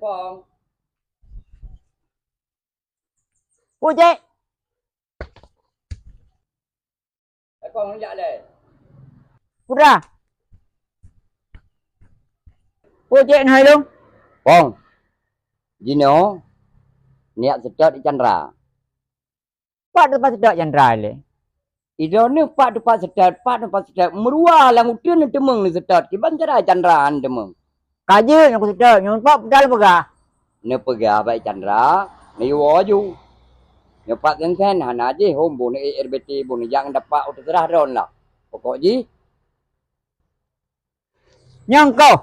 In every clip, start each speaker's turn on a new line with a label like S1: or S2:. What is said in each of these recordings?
S1: Pong.
S2: Cik.
S1: Pong jak le.
S2: Putra. Cik hai luôn.
S1: Pong. Jino. Niat sedot di Chandra.
S2: Pak depan sedot Chandra le.
S1: Ido ni pak depan sedot. Meruah lang udun ni demeng ni sedot. Kiban cara Chandra an demeng.
S2: Kaje yang aku sedot, yang pak pedal pegah.
S1: Ni pergi baik Chandra. Ni waju. Ni pak kan hana je hom bu ni RBT bu ni jangan dapat udah terah ron lah. Pokok ji.
S2: Yang kau.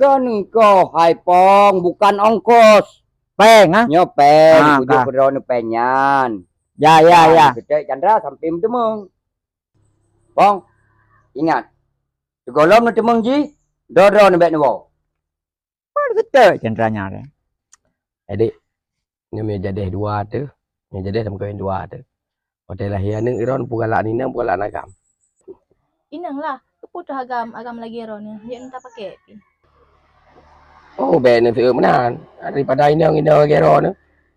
S1: Kan engkau hai Pong bukan ongkos.
S2: Peng ha?
S1: Nyopeng, pujuk pedro ni penyan.
S2: Ya.
S1: Sedek Chandra sampai demeng. Pong, ingat. Segolom ni demeng ji, doro ni bet ni wo.
S2: Pak sedot Chandra le.
S3: Adik, ni me jadi dua tu. Ni jadi sama kau dua tu. Hotel lahir ni iron pugalak ni nang pugalak nagam.
S4: Inang lah, keputuh agam lagi ron yang entah pakai.
S3: Oh, ben ni tu menan. Daripada ini gero ni.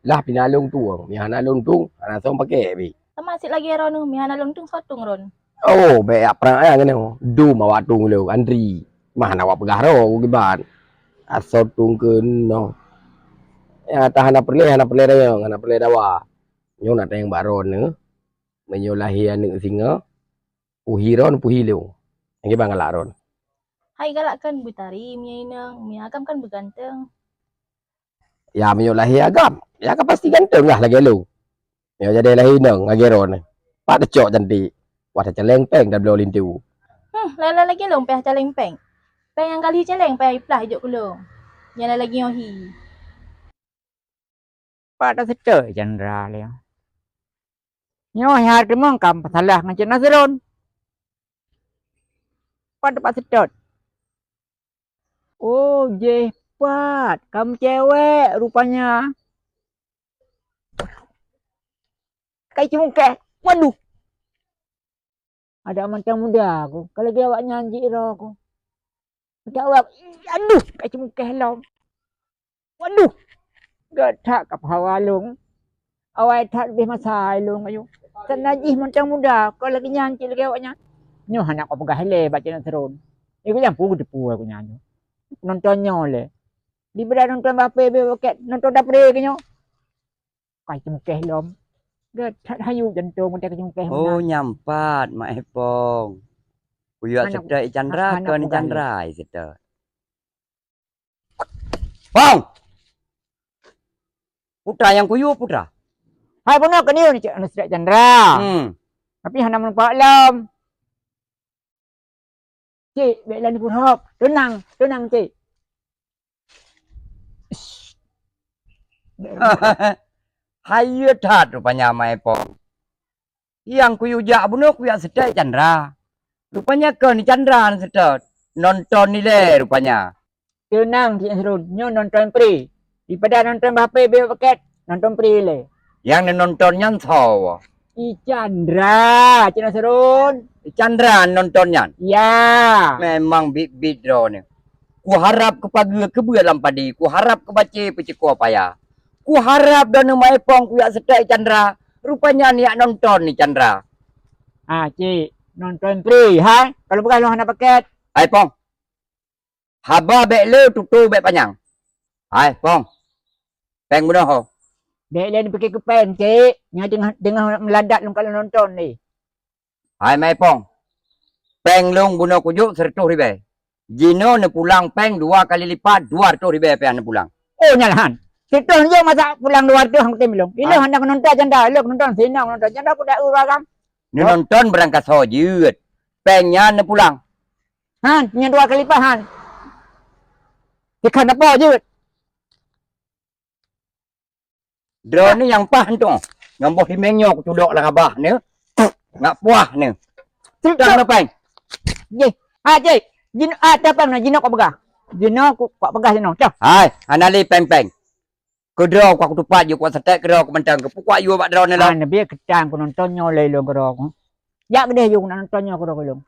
S3: Lah pinalung tuang, mi hanalung tung, ana som pakai bi.
S4: Masih lagi ron mihana lontung sotung ron.
S3: Oh, be aprang aya ngene. Du mawa tung lu Andri. Mana awak pegah ro giban. Asal tung ke no. Ya tahan perle yo, ngana perle dawa. Nyo nak teng baron ni. Menyo lahir ni singa. Puhiron puhilu. Ngi bang laron.
S4: Hai galak kan butari mi inang, mi agam kan beganteng.
S3: Ya menyo lahir agam. Ya kan pasti ganteng lah lagi lu. Ya jadi lahir nang ngageron. Pak decok cantik. Wah celeng peng dah belum lintu.
S4: Lala lagi long peh caleng peng. Peng yang kali celeng peh iplah hidup kulung. Yang lagi yohi.
S2: Pak dah sedot Chandra le. Nyo har demeng kam salah ngajak Nazron. Pak dapat sedot. Oh, Pat, kamu cewek rupanya. Kayak cemukeh. Waduh. Ada macam muda aku. Kalau dia awak nyanyi roh aku. Ada awak. Aduh, kayak cemukeh lo. Waduh. Gatak kap hawalung. Awak tak lebih masai lung ayu. Senajih macam muda. Kalau lagi nyanyi lagi awaknya. Nyo anak kau pegah le baca Nasrun. Iku yang pu depu aku nyanyi. Nontonnya le. Di beda nonton bape be boket nonton dapre kenyo. Kai cemukeh lom. Gatak hayu jantung macam cemukeh.
S1: Oh nyampat mak Pong. Pujuk sedek Chandra ke ni Chandra sedek. Pong. Putra yang kuyu putra.
S2: Hai benar ke ni cik anu sedek Chandra. Tapi hana menampak lom. Cik, baiklah ni pun hop. Tenang cik.
S1: Hayu tat rupanya mai Pong. Yang kuyu jak bunuh kuyu sedek Chandra. Rupanya ke ni Chandra sedek. Nonton ni le rupanya.
S2: Tenang cik Nasrun. Nyo nonton pri. Daripada nonton bape be paket nonton pri le.
S1: Yang nontonnya tahu.
S2: I Chandra, cik Nasrun.
S1: Chandra nontonnya.
S2: Ya.
S1: Memang bit draw ni. Ku harap kepada kebualan padi. Ku harap kebaca pecikku payah. Ku harap dan mai Pong ku yak sedek Chandra. Rupanya ni yak nonton ni Chandra.
S2: Cik, nonton free, ha? Kalau bukan lu hana paket.
S1: Hai Pong. Haba bek le tutu bek panjang. Hai Pong. Peng bunuh ho.
S2: Dek dia pergi ke pen, cik. Yang dengan meladat lu kalau nonton ni.
S1: Hai mai Pong. Peng lung bunuh kujuk 100 ribu. Jino ne pulang peng 2 kali lipat 200 ribu pean ne pulang.
S2: Oh nyalahan. Situ je masa pulang 200 hang belum. Ini hendak nonton Chandra, lu nonton sini nonton Chandra pun dak urang.
S1: Ni nonton berangkat sojut. Pengnya ne pulang.
S2: Han, nya 2 kali lipat han. Ikan apa je?
S1: Drone ni yang pah tu. Ngambah di menyok cudok lah abah ni. Ngak puah ni. Sedang na peng.
S2: Ye. Cik. Jin apa nak jino kau pegah? Jino kau pegah jino. Cak.
S1: Hai, anali peng-peng. Kedro ku tupat ju ku setek kedro ku mentang ke pukak ju bak drone ni lah.
S2: Biar ketang ku nontonnya le lu kedro ku. Ya gede ju nak nontonnya kedro ku.